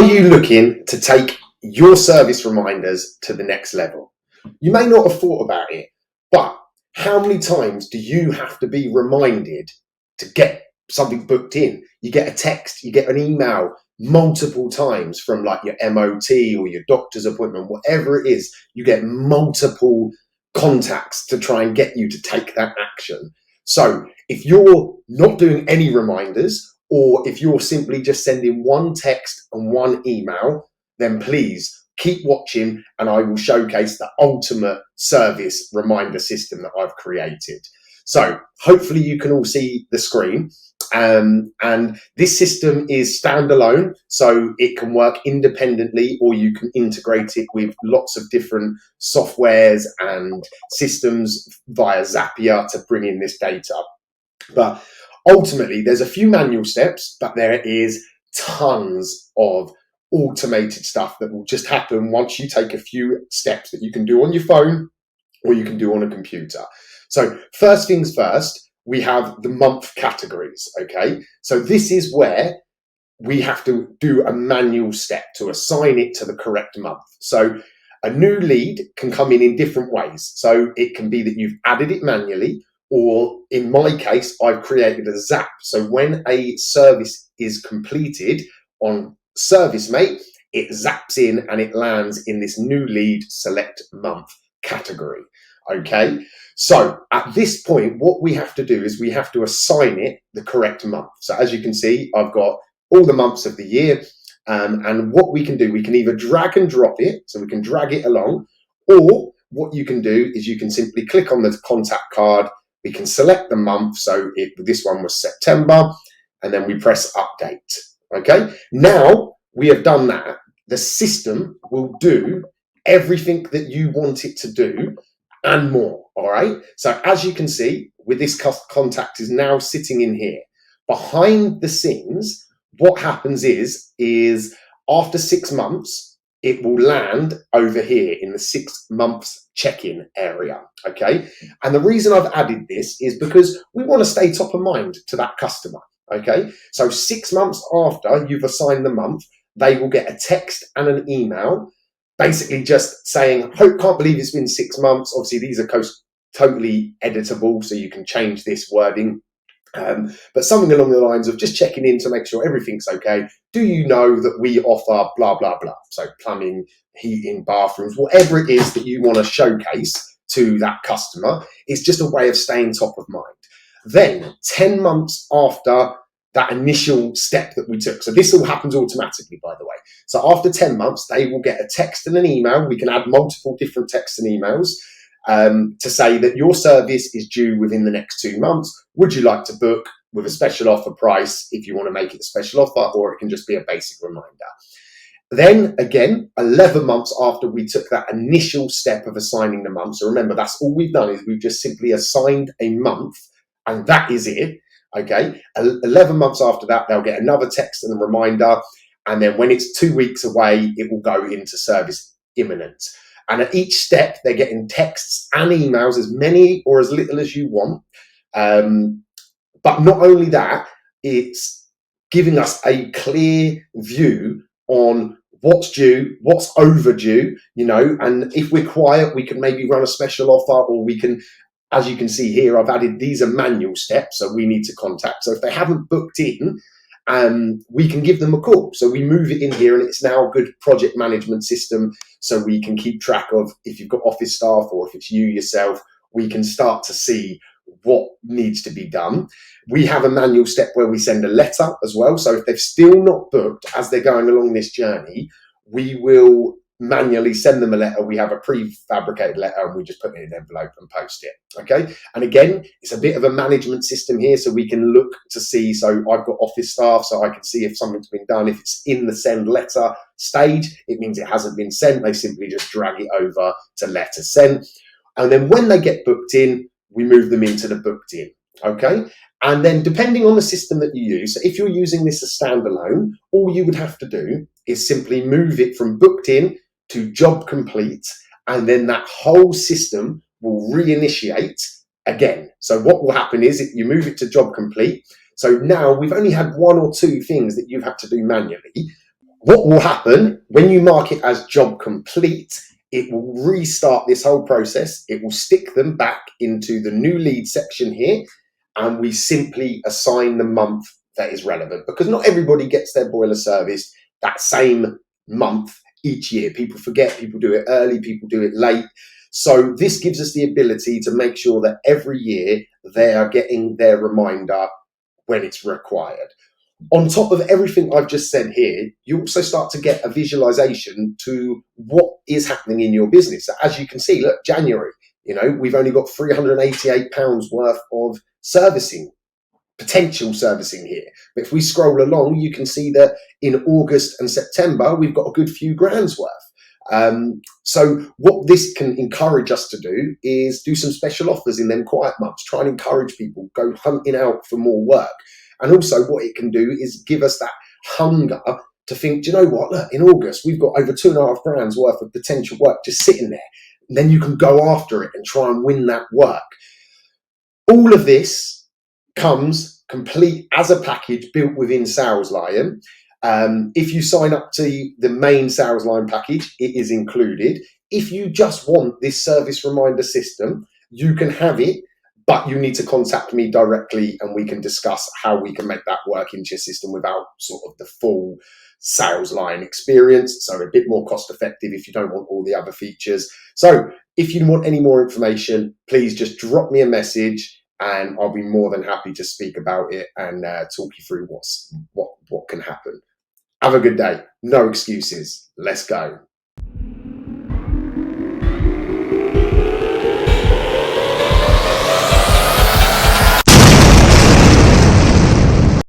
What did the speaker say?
Are you looking to take your service reminders to the next level? You may not have thought about it, but how many times do you have to be reminded to get something booked in? You get a text, you get an email multiple times from like your MOT or your doctor's appointment, whatever it is, you get multiple contacts to try and get you to take that action. So if you're not doing any reminders, or if you're simply just sending one text and one email, then please keep watching and I will showcase the ultimate service reminder system that I've created. So hopefully you can all see the screen. And this system is standalone, so it can work independently, or you can integrate it with lots of different softwares and systems via Zapier to bring in this data. But ultimately, there's a few manual steps, but there is tons of automated stuff that will just happen once you take a few steps that you can do on your phone or you can do on a computer. So first things first, we have the month categories, okay? So this is where we have to do a manual step to assign it to the correct month. So a new lead can come in different ways. So it can be that you've added it manually, or in my case, I've created a zap. So when a service is completed on ServiceMate, it zaps in and it lands in this new lead select month category. Okay, so at this point, what we have to do is we have to assign it the correct month. So as you can see, I've got all the months of the year, and what we can do, we can either drag and drop it, so we can drag it along, or what you can do is you can simply click on the contact card. We can select the month, so this one was September, and then we press update. Okay, now we have done that. The system will do everything that you want it to do and more. All right, so as you can see, with this contact is now sitting in here. Behind the scenes, what happens is after 6 months, it will land over here in the 6 months check-in area, okay? And the reason I've added this is because we want to stay top of mind to that customer, okay? So 6 months after you've assigned the month, they will get a text and an email basically just saying, can't believe it's been 6 months. Obviously, these are totally editable, so you can change this wording. But something along the lines of just checking in to make sure everything's okay. Do you know that we offer blah, blah, blah? So plumbing, heating, bathrooms, whatever it is that you want to showcase to that customer, is just a way of staying top of mind. Then 10 months after that initial step that we took, so this all happens automatically, by the way. So after 10 months, they will get a text and an email. We can add multiple different texts and emails to say that your service is due within the next 2 months. Would you like to book with a special offer price if you want to make it a special offer, or it can just be a basic reminder. Then again, 11 months after we took that initial step of assigning the month, so remember, that's all we've done is we've just simply assigned a month and that is it, okay? 11 months after that, they'll get another text and a reminder, and then when it's 2 weeks away, it will go into service imminent. And at each step, they're getting texts and emails, as many or as little as you want. But not only that, it's giving us a clear view on what's due, what's overdue, and if we're quiet, we can maybe run a special offer, or we can, as you can see here, I've added, these are manual steps, so we need to contact. So if they haven't booked in, we can give them a call. So we move it in here, and it's now a good project management system, so we can keep track of if you've got office staff or if it's you yourself. We can start to see what needs to be done. We have a manual step where we send a letter as well. So if they've still not booked as they're going along this journey, we will manually send them a letter. We have a prefabricated letter and we just put it in an envelope and post it. Okay. And again, it's a bit of a management system here, so we can look to see. So I've got office staff, so I can see if something's been done. If it's in the send letter stage, it means it hasn't been sent. They simply just drag it over to letter sent. And then when they get booked in, we move them into the booked in. Okay. And then depending on the system that you use, so if you're using this as standalone, all you would have to do is simply move it from booked in to job complete, and then that whole system will reinitiate again. So what will happen is you move it to job complete. So now we've only had 1 or 2 things that you've had to do manually. What will happen when you mark it as job complete? It will restart this whole process. It will stick them back into the new lead section here, and we simply assign the month that is relevant, because not everybody gets their boiler serviced that same month each year. People forget, people do it early, people do it late. So this gives us the ability to make sure that every year they are getting their reminder when it's required. On top of everything I've just said here, you also start to get a visualization to what is happening in your business. So as you can see, look, January, we've only got £388 worth of servicing, potential servicing here. But if we scroll along, you can see that in August and September, we've got a good few grand's worth. So what this can encourage us to do is do some special offers in them quiet months, try and encourage people, go hunting out for more work. And also what it can do is give us that hunger to think, do you know what, look, in August, we've got over £2.5 worth of potential work just sitting there. And then you can go after it and try and win that work. All of this comes complete as a package built within Sales Lion. If you sign up to the main Sales Line package, it is included. If you just want this service reminder system, you can have it, but you need to contact me directly and we can discuss how we can make that work into your system without sort of the full Sales Line experience. So a bit more cost effective if you don't want all the other features. So if you want any more information, please just drop me a message and I'll be more than happy to speak about it and talk you through what can happen. Have a good day. No excuses. Let's go.